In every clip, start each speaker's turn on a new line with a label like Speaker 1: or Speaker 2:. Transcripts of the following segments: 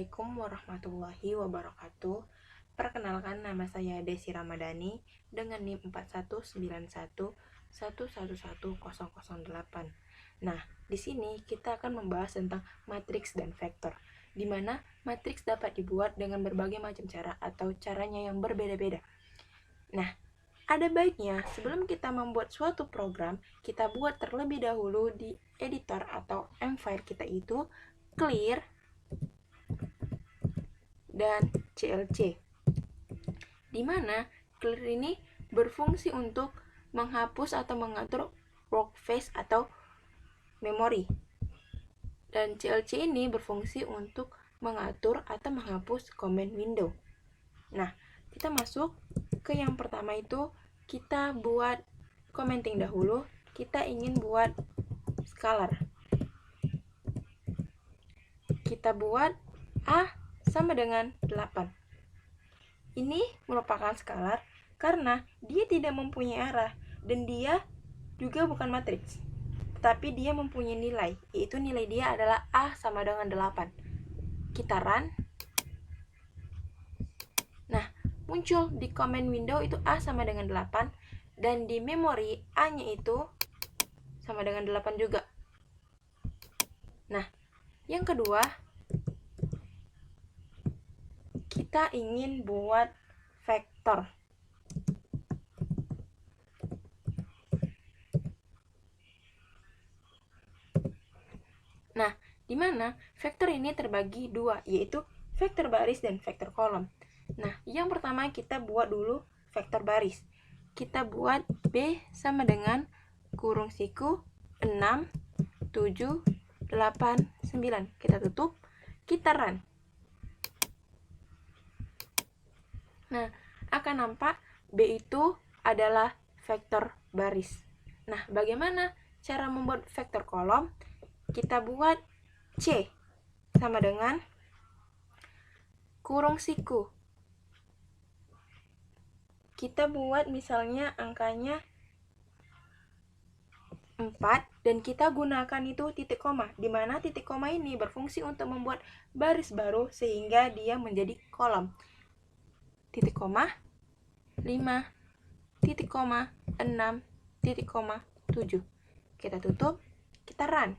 Speaker 1: Assalamualaikum warahmatullahi wabarakatuh. Perkenalkan, nama saya Desi Ramadhani dengan NIM 4191111008. Nah, di sini kita akan membahas tentang matriks dan vektor, di mana matriks dapat dibuat dengan berbagai macam cara atau caranya yang berbeda-beda. Nah, ada baiknya sebelum kita membuat suatu program, kita buat terlebih dahulu di editor atau M-file kita itu clear dan CLC, di mana clear ini berfungsi untuk menghapus atau mengatur workspace atau memori, dan CLC ini berfungsi untuk mengatur atau menghapus command window. Nah, kita masuk ke yang pertama itu, kita buat commenting dahulu. Kita ingin buat scalar. Kita buat A sama dengan 8. Ini merupakan skalar karena dia tidak mempunyai arah dan dia juga bukan matriks, tetapi dia mempunyai nilai, yaitu nilai dia adalah A sama dengan 8. Kita run. Nah, muncul di command window itu A sama dengan 8, dan di memori A-nya itu sama dengan 8 juga. Nah, yang kedua, kita ingin buat vektor. Nah, di mana vektor ini terbagi dua, yaitu vektor baris dan vektor kolom. Nah, yang pertama kita buat dulu vektor baris. Kita buat B sama dengan kurung siku 6, 7, 8, 9. Kita tutup, kita run. Nah, akan nampak B itu adalah vektor baris. Nah, bagaimana cara membuat vektor kolom? Kita buat C sama dengan kurung siku. Kita buat misalnya angkanya 4 dan kita gunakan itu titik koma, di mana titik koma ini berfungsi untuk membuat baris baru sehingga dia menjadi kolom. Titik koma 5, titik koma 6, titik koma 7. Kita tutup, kita run.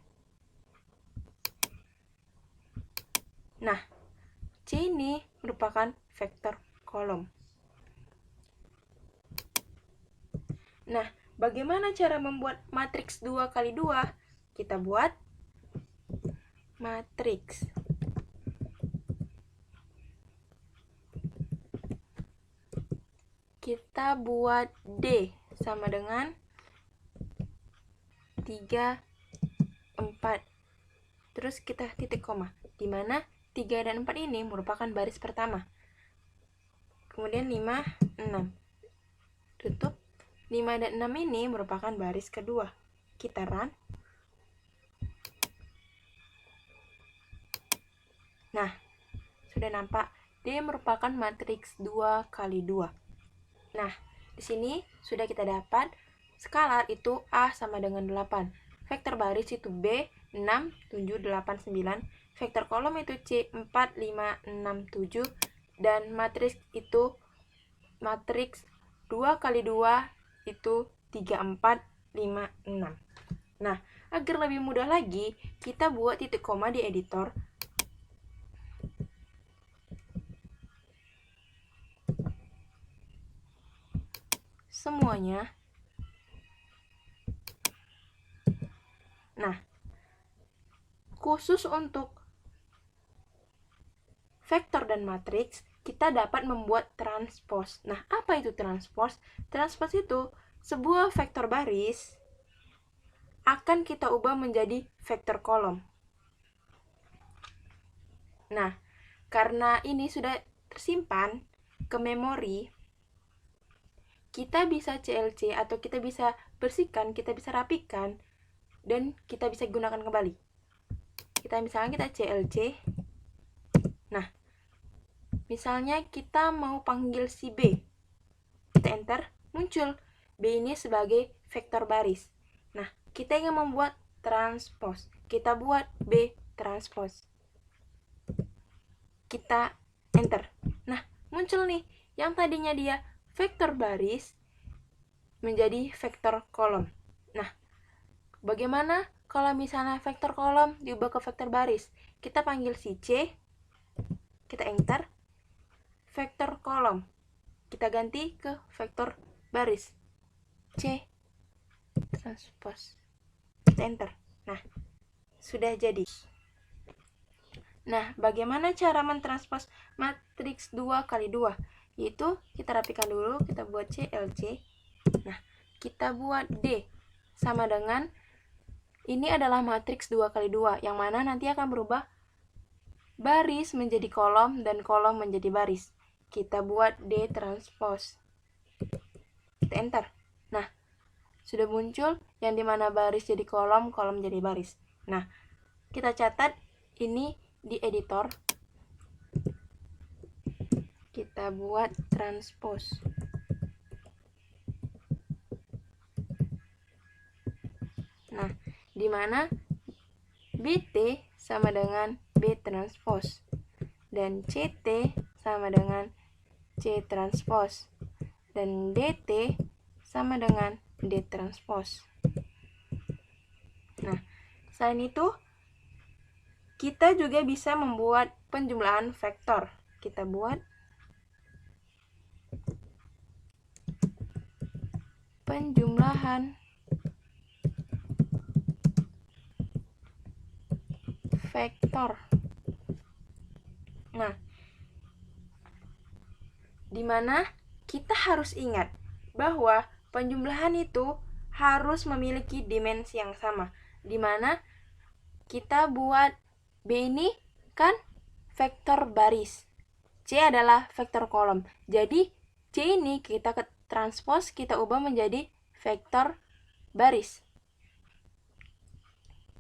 Speaker 1: Nah, C ini merupakan vektor kolom. Nah, bagaimana cara membuat matriks 2x2? Kita buat matriks. Kita buat D sama dengan 3, 4. Terus kita titik koma, di mana 3 dan 4 ini merupakan baris pertama. Kemudian 5, 6. Tutup. 5 dan 6 ini merupakan baris kedua. Kita run. Nah, sudah nampak D merupakan matriks 2x2. Nah, di sini sudah kita dapat skalar itu A sama dengan 8. Vektor baris itu B 6, 7, 8, 9. Vektor kolom itu C 4, 5, 6, 7. Dan matriks itu matriks 2x2 itu 3, 4, 5, 6. Nah, agar lebih mudah lagi, kita buat titik koma di editor. Semuanya. Nah, khusus untuk vektor dan matriks, kita dapat membuat transpose. Nah, apa itu transpose? Transpose itu sebuah vektor baris akan kita ubah menjadi vektor kolom. Nah, karena ini sudah tersimpan ke memori, kita bisa CLC atau kita bisa bersihkan, kita bisa rapikan, dan kita bisa gunakan kembali. Misalnya kita CLC. Nah, misalnya kita mau panggil si B. Kita enter, muncul B ini sebagai vektor baris. Nah, kita ingin membuat transpose. Kita buat B transpose. kita enter. Nah, muncul nih, yang tadinya dia vektor baris menjadi vektor kolom. Nah, bagaimana kalau misalnya vektor kolom diubah ke vektor baris? Kita panggil si C, kita enter, vektor kolom, kita ganti ke vektor baris, C transpose, kita enter. Nah, sudah jadi. Nah, bagaimana cara mentranspos matriks 2 kali 2? Yaitu, kita rapikan dulu, kita buat CLC. Nah, kita buat D sama dengan, ini adalah matriks 2 kali 2, yang mana nanti akan berubah baris menjadi kolom dan kolom menjadi baris. Kita buat D transpose. Kita enter. Nah, sudah muncul yang dimana baris jadi kolom, kolom jadi baris. Nah, kita catat ini di editor. Kita buat transpose. Nah, dimana BT sama dengan B transpose dan CT sama dengan C transpose dan DT sama dengan D transpose. Nah, selain itu kita juga bisa membuat penjumlahan vektor. Kita buat penjumlahan vektor. Nah, dimana kita harus ingat bahwa penjumlahan itu harus memiliki dimensi yang sama. Dimana kita buat B ini kan vektor baris, C adalah vektor kolom. Jadi C ini kita ke transpose, kita ubah menjadi vektor baris.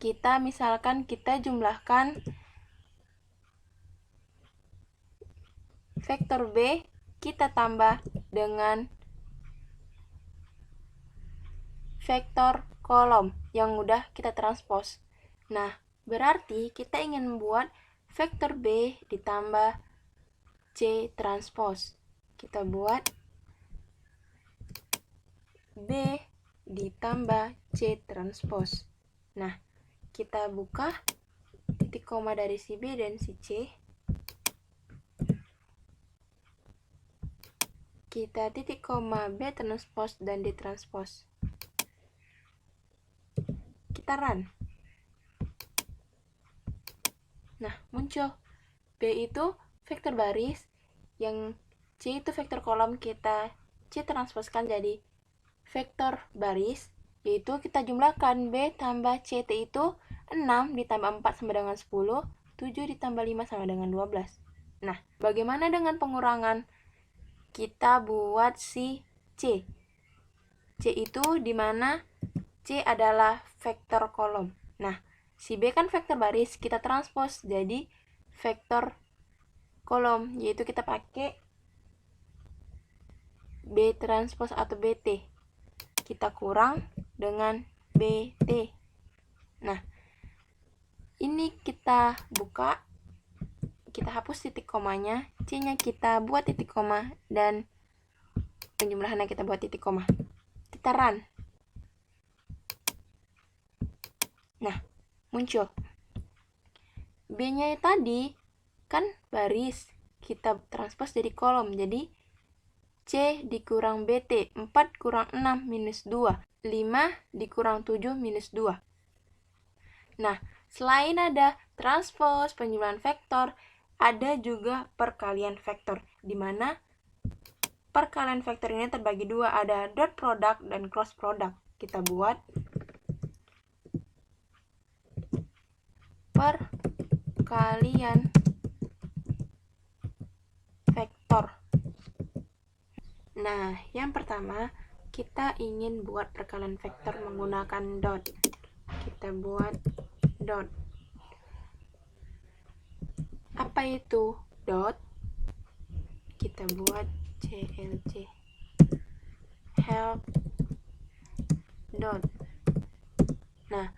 Speaker 1: Kita misalkan kita jumlahkan vektor B, kita tambah dengan vektor kolom yang udah kita transpose. Nah, berarti kita ingin membuat vektor B ditambah C transpose. Kita buat B ditambah C transpose. Nah, kita buka titik koma dari si B dan si C. Kita titik koma B transpose dan D transpose. Kita run. Nah, muncul B itu vektor baris, yang C itu vektor kolom, kita C transposkan jadi vektor baris, yaitu kita jumlahkan B tambah CT itu 6 ditambah 4 sama dengan 10, 7 ditambah 5 sama dengan 12. Nah, bagaimana dengan pengurangan? Kita buat si C. C itu dimana C adalah vektor kolom. Nah, si B kan vektor baris, kita transpose jadi vektor kolom, yaitu kita pakai B transpose atau BT. Kita kurang dengan BT. Nah, ini kita buka, kita hapus titik komanya, C-nya kita buat titik koma, dan penjumlahannya kita buat titik koma. Kita run. Nah, muncul. B-nya tadi kan baris, kita transpose jadi kolom, jadi C dikurang BT, 4 kurang 6 minus 2, 5 dikurang 7 minus 2. Nah, selain ada transpose, penjumlahan vektor, ada juga perkalian vektor, di mana perkalian vektor ini terbagi dua, ada dot product dan cross product. Kita buat perkalian vektor. Nah, yang pertama, kita ingin buat perkalian vektor menggunakan dot. Kita buat dot. Apa itu dot? Kita buat CLC. Help dot. Nah,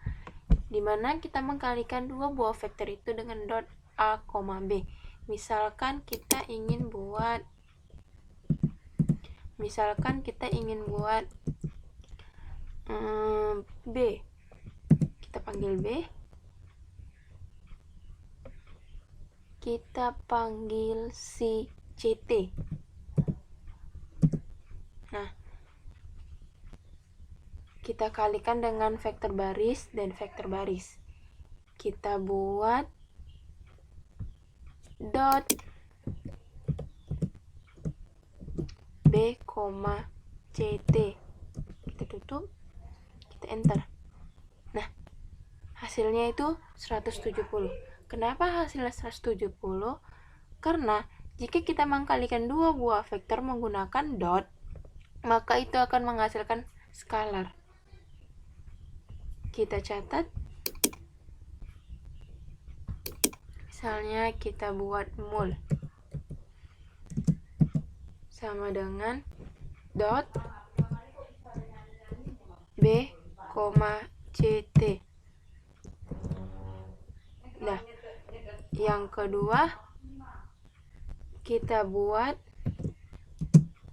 Speaker 1: dimana kita mengkalikan dua buah vektor itu dengan dot A, B. misalkan kita ingin buat B. Kita panggil B. Kita panggil si CT. Nah, kita kalikan dengan vektor baris dan vektor baris. Kita buat dot B, CT. Kita tutup, kita enter. Nah, hasilnya itu 170. Kenapa hasilnya 170? Karena jika kita mengkalikan dua buah vektor menggunakan dot, maka itu akan menghasilkan skalar. Kita catat. Misalnya kita buat mol sama dengan dot B, CT. Nah, yang kedua kita buat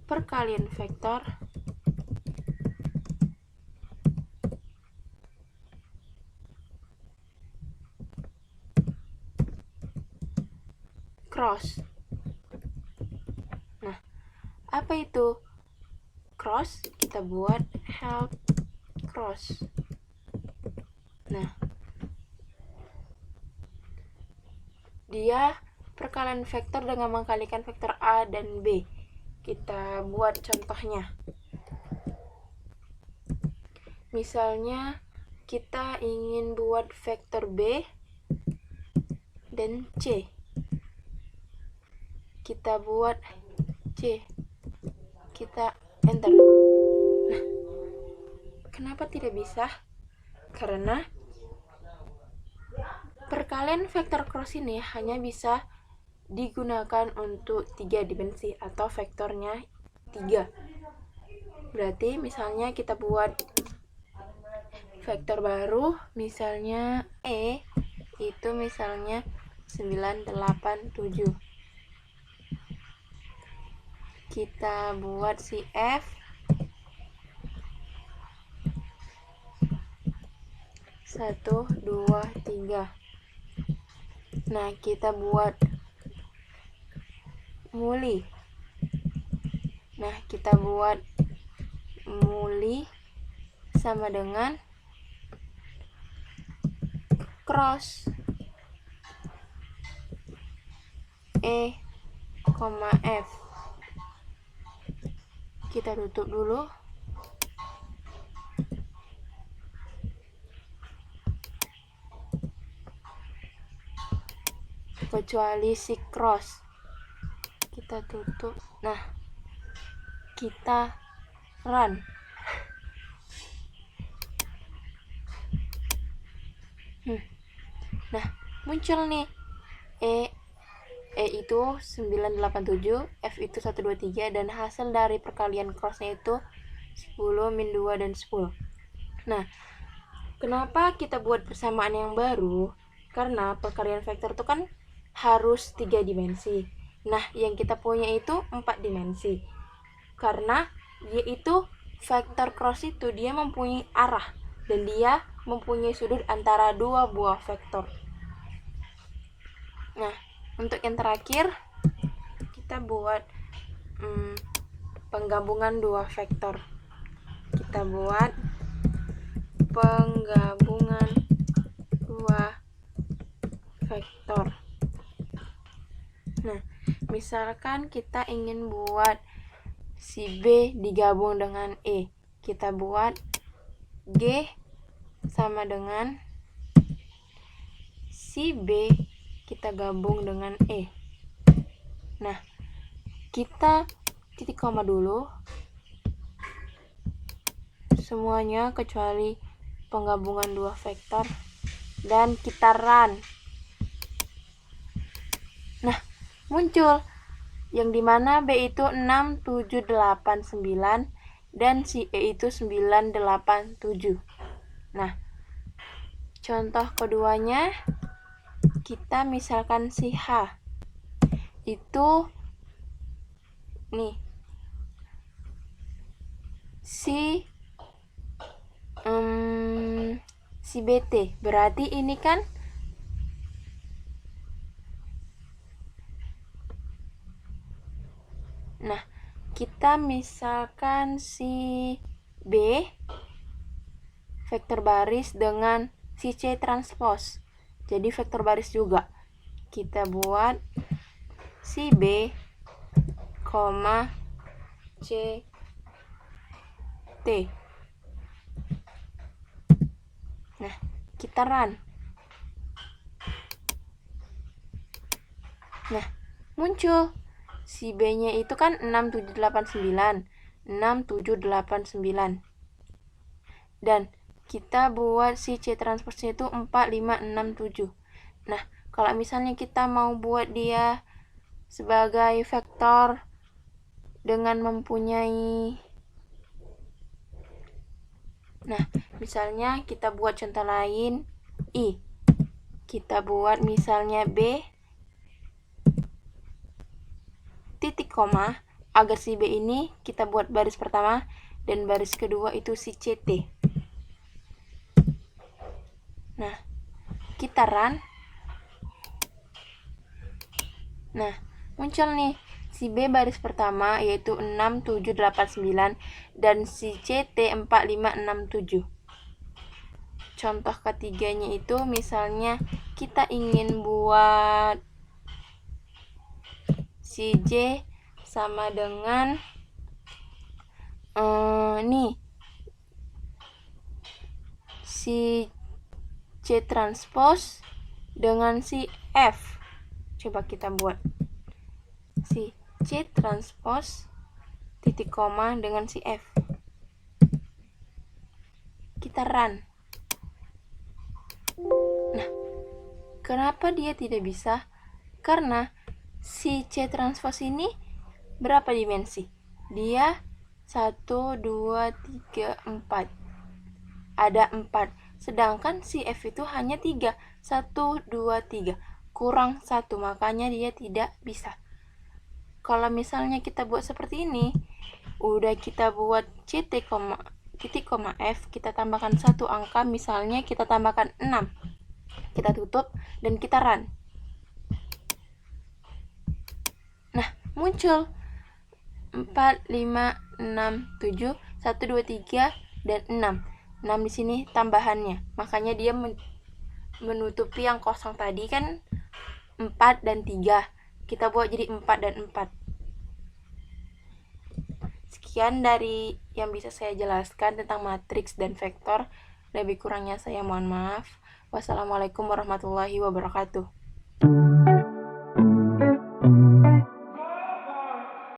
Speaker 1: perkalian vektor cross. Nah, apa itu cross? Kita buat help cross. Nah, dia perkalian vektor dengan mengkalikan vektor A dan B. Kita buat contohnya. Misalnya kita ingin buat vektor B dan C. Kita buat C. Kita enter. Nah, kenapa tidak bisa? Karena perkalian vektor cross ini hanya bisa digunakan untuk 3 dimensi atau vektornya 3. Berarti misalnya kita buat vektor baru, misalnya E, itu misalnya 9, 8, 7. Kita buat si F 1, 2, 3. Nah, kita buat muli. Nah, kita buat muli sama dengan cross E, F. Kita tutup dulu. Kecuali si cross. Kita tutup. Nah, kita run. Nah, muncul nih E itu 987, F itu 123, dan hasil dari perkalian crossnya itu 10, min 2, dan 10. Nah, kenapa kita buat persamaan yang baru? Karena perkalian vektor itu kan harus 3 dimensi. Nah, yang kita punya itu 4 dimensi. Karena dia itu vektor cross itu dia mempunyai arah dan dia mempunyai sudut antara dua buah vektor. Nah, untuk yang terakhir kita buat penggabungan dua vektor. Kita buat penggabungan dua vektor. Nah, misalkan kita ingin buat si B digabung dengan E. Kita buat G sama dengan si B kita gabung dengan E. Nah, kita titik koma dulu. Semuanya kecuali penggabungan dua vektor. Dan kita run. Nah, muncul yang dimana B itu 6, 7, 8, 9 dan si E itu 9, 8, 7. Nah, contoh keduanya kita misalkan si H. itu nih si BT. Berarti ini kan kita misalkan si B vektor baris dengan si C transpose. Jadi vektor baris juga. Kita buat si B, C, T. Nah, kita run. Nah, muncul si B-nya itu kan 6789. 6789. Dan kita buat si C transpose itu 4567. Nah, kalau misalnya kita mau buat dia sebagai vektor dengan mempunyai, nah, misalnya kita buat contoh lain, I. Kita buat misalnya B titik koma, agar si B ini kita buat baris pertama dan baris kedua itu si CT. Nah, kita run. Nah, muncul nih si B baris pertama yaitu 6789 dan si CT 4567. Contoh ketiganya itu misalnya kita ingin buat si J sama dengan nih si C transpose dengan si F. Coba kita buat si C transpose titik koma dengan si F. Kita run. Nah, kenapa dia tidak bisa? Karena si C transpose ini berapa dimensi? Dia 1, 2, 3, 4. Ada 4. Sedangkan si F itu hanya 3. 1, 2, 3. Kurang 1, makanya dia tidak bisa. Kalau misalnya kita buat seperti ini, udah kita buat titik koma F, kita tambahkan 1 angka, misalnya kita tambahkan 6. Kita tutup dan kita run. Nah, muncul 4, 5, 6, 7, 1, 2, 3, dan 6. 6 di sini tambahannya. Makanya dia menutupi yang kosong tadi kan 4 dan 3. Kita buat jadi 4 dan 4. Sekian dari yang bisa saya jelaskan tentang matriks dan vektor. Lebih kurangnya saya mohon maaf. Wassalamualaikum warahmatullahi wabarakatuh.